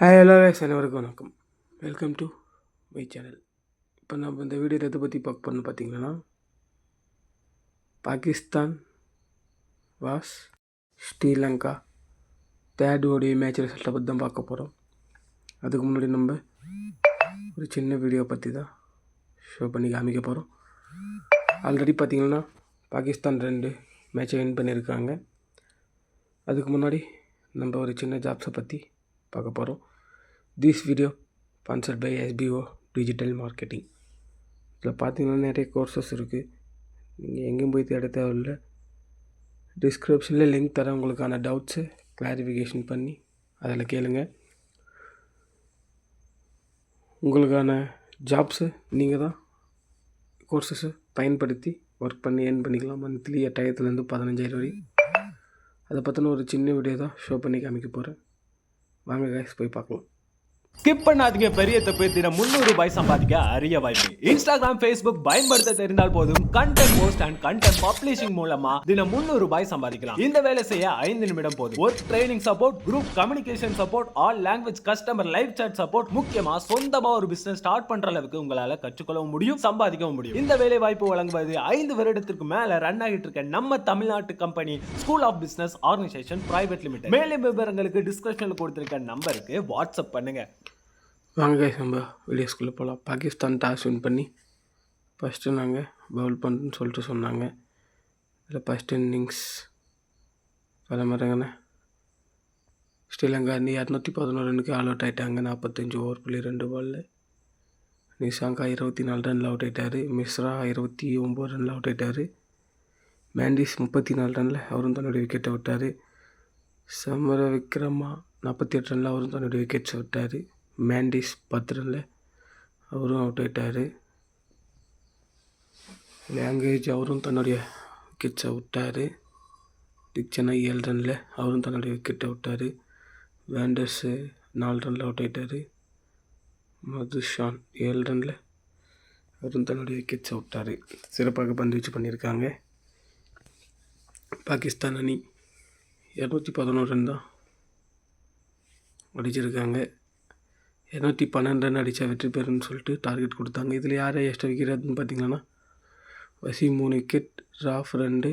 Hi hello guys, அனைவருக்கும் வணக்கம். Welcome to my channel. இப்போ நம்ம இந்த வீடியோவில் எதை பற்றி பார்க்க போகிறோம்னு பார்த்தீங்கன்னா, பாகிஸ்தான் வாஸ் ஸ்ரீலங்கா தேர்ட் ஓடி மேட்ச் ரிசல்ட்டை பற்றி தான் பார்க்க போகிறோம். அதுக்கு முன்னாடி நம்ம ஒரு சின்ன வீடியோ பற்றி தான் ஷோ பண்ணி காமிக்க போகிறோம். ஆல்ரெடி பார்த்திங்கன்னா பாகிஸ்தான் 2 மேட்சை வின் பண்ணியிருக்காங்க. அதுக்கு முன்னாடி நம்ம ஒரு சின்ன ஜாப்ஸை பற்றி பார்க்க போகிறோம். This video sponsored by SBO digital marketing. இதில் பார்த்தீங்கன்னா நிறைய கோர்சஸ் இருக்குது. நீங்கள் எங்கேயும் போய் தேட தேவையில்லை. டிஸ்கிரிப்ஷனில் லிங்க் தரேன். உங்களுக்கான டவுட்ஸை கிளாரிஃபிகேஷன் பண்ணி அதில் கேளுங்க. உங்களுக்கான ஜாப்ஸை நீங்கள் தான் கோர்சஸை பயன்படுத்தி ஒர்க் பண்ணி ஏர்ன் பண்ணிக்கலாம். மந்த்லி 8000 15,000 வரை. அதை பற்றின ஒரு சின்ன வீடியோ தான் ஷோ பண்ணி காமிக்க போகிறேன். வாங்க கைஸ் போய் பார்க்கலாம். ஸ்கிப் பண்ணாதீங்க. பெரிய தப்பு. தினம் 300 ரூபாய் சம்பாதிக்க அரிய வாய்ப்பு. இன்ஸ்டாகிராம், ஃபேஸ்புக் பயன்படுத்த தெரிந்தால் போதும். Content post and content publishing மூலமா தினம் 300 ரூபாய் சம்பாதிக்கலாம். இந்த வேலை செய்ய 5 நிமிடம் போதும். Work training support, group communication support, all language customer live chat support, முக்கியமா சொந்தமா ஒரு பிசினஸ் ஸ்டார்ட் பண்ற அளவுக்கு உங்களால கற்றுக்கொள்ளவும் முடியும், சம்பாதிக்கவும் முடியும். இந்த வேலை வாய்ப்பு வழங்குவது 5 வருடத்திற்கு மேல ரன் ஆகிட்டு இருக்க நம்ம தமிழ்நாட்டு company school of business organisation private limited. மேலும் விவரங்களுக்கு டிஸ்கிரிப்ஷன்ல கொடுத்திருக்க நம்பருக்கு வாட்ஸ்அப் பண்ணுங்க. வாங்க கைஸ் நம்ம வீடியோஸ்குள்ளே போகலாம். பாகிஸ்தான் டாஸ் வின் பண்ணி ஃபஸ்ட்டு நாங்கள் பவுல் பண்ணுறோன்னு சொல்லிட்டு சொன்னாங்க. இதில் ஃபஸ்ட் இன்னிங்ஸ் பல மரங்கண்ணே ஸ்ரீலங்கா 211 ரன்னுக்கு ஆல் அவுட் ஆகிட்டாங்க. 45 ஓவர் புள்ளி 2 பாலில். நிஷாங்கா 24 ரனில் அவுட் ஆகிட்டார். மிஸ்ரா 29 ரனில் அவுட் ஆகிட்டார். மேண்டிஸ் 34 ரனில் அவரும் தன்னுடைய விக்கெட்டை விட்டார். சமர விக்ரமா 48 ரனில் அவரும் தன்னுடைய விக்கெட்ஸை விட்டார். மேண்டிஸ் 10 ரனில் அவரும் அவுட் ஆகிட்டார். லேங்கேஜ் அவரும் தன்னுடைய விக்கெட்ஸை விட்டார். டிக்சனா 7 ரனில் அவரும் தன்னுடைய விக்கெட்டை விட்டார். வேண்டர்ஸு 4 ரனில் அவுட் ஆகிட்டார். மதுஷான் 7 ரனில் அவரும் தன்னுடைய விக்கெட்ஸை விட்டார். சிறப்பாக பந்து வச்சு பண்ணியிருக்காங்க. பாகிஸ்தான் அணி 211 ரன் தான் அடிச்சிருக்காங்க. 212 ரன் அடித்தா வெற்றி பெறுன்னு சொல்லிட்டு டார்கெட் கொடுத்தாங்க. இதில் யார் எக்ஸ்ட்ரா விற்கிறதுன்னு பார்த்தீங்கன்னா, வசீம் 3 விக்கெட், ராஃப் 2,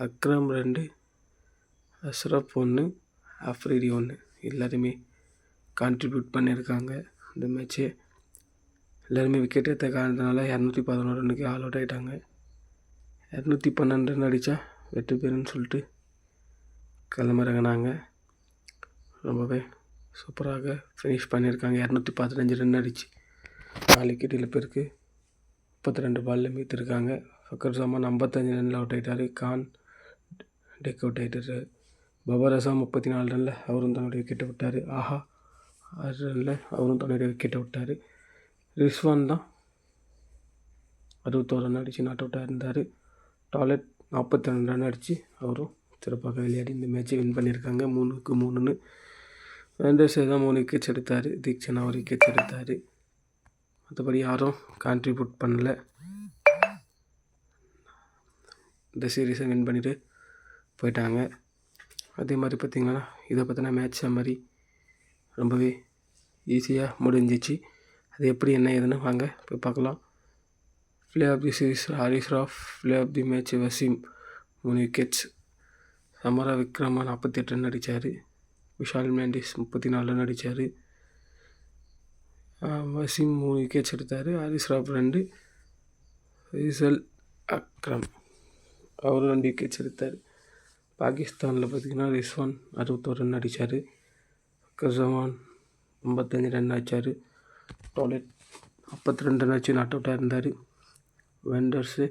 அக்ரம் 2, அஸ்ரஃப் 1, அஃப்ரிடி 1 எல்லாருமே கான்ட்ரிபியூட் பண்ணியிருக்காங்க. இந்த மேட்ச்சு எல்லாருமே விக்கெட் எடுத்த காரணத்தினால 211 ரன்னுக்கு ஆல் அவுட் ஆகிட்டாங்க. 212 ரன் அடித்தா வெற்றி பெறுன்னு சொல்லிட்டு கிளம்புறாங்க. ரொம்பவே சூப்பராக ஃபினிஷ் பண்ணியிருக்காங்க. 215 ரன் அடிச்சு 4 விக்கெட் இழப்பிற்கு 32 பாலில் மீத்திருக்காங்க. ஃபக்கர் ஜமான் 55 ரனில் அவுட் ஆகிட்டார். கான் டெக் அவுட் ஆகிட்டார். பபர் அசாம் 34 ரனில் அவரும் தன்னுடைய விக்கெட்டை விட்டார். ஆஹா 6 ரனில் அவரும் தன்னுடைய விக்கெட்டை விட்டார். ரிஸ்வான் தான் 61 ரன் அடித்து நாட் அவுட்டாக இருந்தார். டாலெட் 42 ரன் அடித்து அவரும் சிறப்பாக விளையாடி இந்த மேட்சை வின் பண்ணியிருக்காங்க. 3-3ன்னு. வேண்டர்ஸ் தான் 3 விக்கெட்ஸ் எடுத்தார். தீக்ஷனா 1 விக்கெட்ஸ் எடுத்தார். மற்றபடி யாரும் கான்ட்ரிபியூட் பண்ணல. இந்த சீரீஸை வின் பண்ணிவிட்டு போயிட்டாங்க. அதே மாதிரி பார்த்திங்கன்னா இதை பற்றின மேட்ச் மாதிரி ரொம்பவே ஈஸியாக முடிஞ்சிச்சு. அது எப்படி என்ன ஏதுன்னு வாங்க போய் பார்க்கலாம். Player of the series Haris Rauf, player of the match Wasim 3 wickets, Samarawickrama 48 run அடித்தார். விஷால் மேண்டிஸ் 34 ரன் அடித்தார். வசீம் 3 விக்கெட்ஸ் எடுத்தார். ஹாரிஸ் ராஃப் 2, ஃபைசல் அக்ரம் அவரும் 2 விக்கெட்ஸ் எடுத்தார். பாகிஸ்தானில் பார்த்திங்கன்னா ரிஸ்வான் 61 ரன் அடித்தார். கசமான் 55 ரன் அடித்தார். டாலெட் 52 ரன் அடிச்சு நாட் அவுட்டாக இருந்தார். வெண்டர்ஸு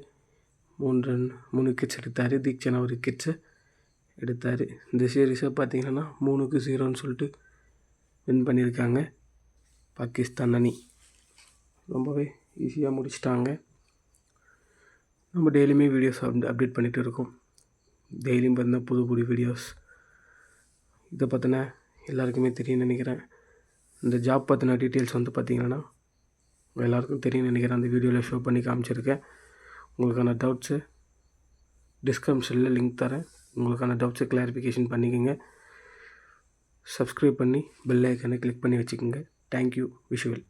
3 விக்கெட்ஸ் எடுத்தார். தீக்ஷனா 1 விக்கெட்ஸு எடுத்தார். இந்த சீரீஸை பார்த்திங்கன்னா 3-0ன்னு சொல்லிட்டு வின் பண்ணியிருக்காங்க பாகிஸ்தான் அணி. ரொம்பவே ஈஸியாக முடிச்சிட்டாங்க. நம்ம டெய்லியுமே வீடியோஸ் அப்டேட் பண்ணிகிட்டு இருக்கோம். டெய்லியும் பார்த்தீங்கன்னா புது வீடியோஸ். இதை பற்றின எல்லாருக்குமே தெரியும்னு நினைக்கிறேன். இந்த ஜாப் பற்றின டீட்டெயில்ஸ் பார்த்திங்கன்னா எல்லாருக்கும் தெரியும்னு நினைக்கிறேன். அந்த வீடியோவில் ஷோ பண்ணி காமிச்சிருக்கேன். உங்களுக்கான டவுட்ஸு டிஸ்கிரிப்ஷனில் லிங்க் தரேன். உங்களுக்கான டவுட்ஸை கிளாரிஃபிகேஷன் பண்ணிக்கோங்க. சப்ஸ்கிரைப் பண்ணி பெல் ஐக்கனை கிளிக் பண்ணி வச்சுக்கோங்க. தேங்க்யூ. விஷுவல்.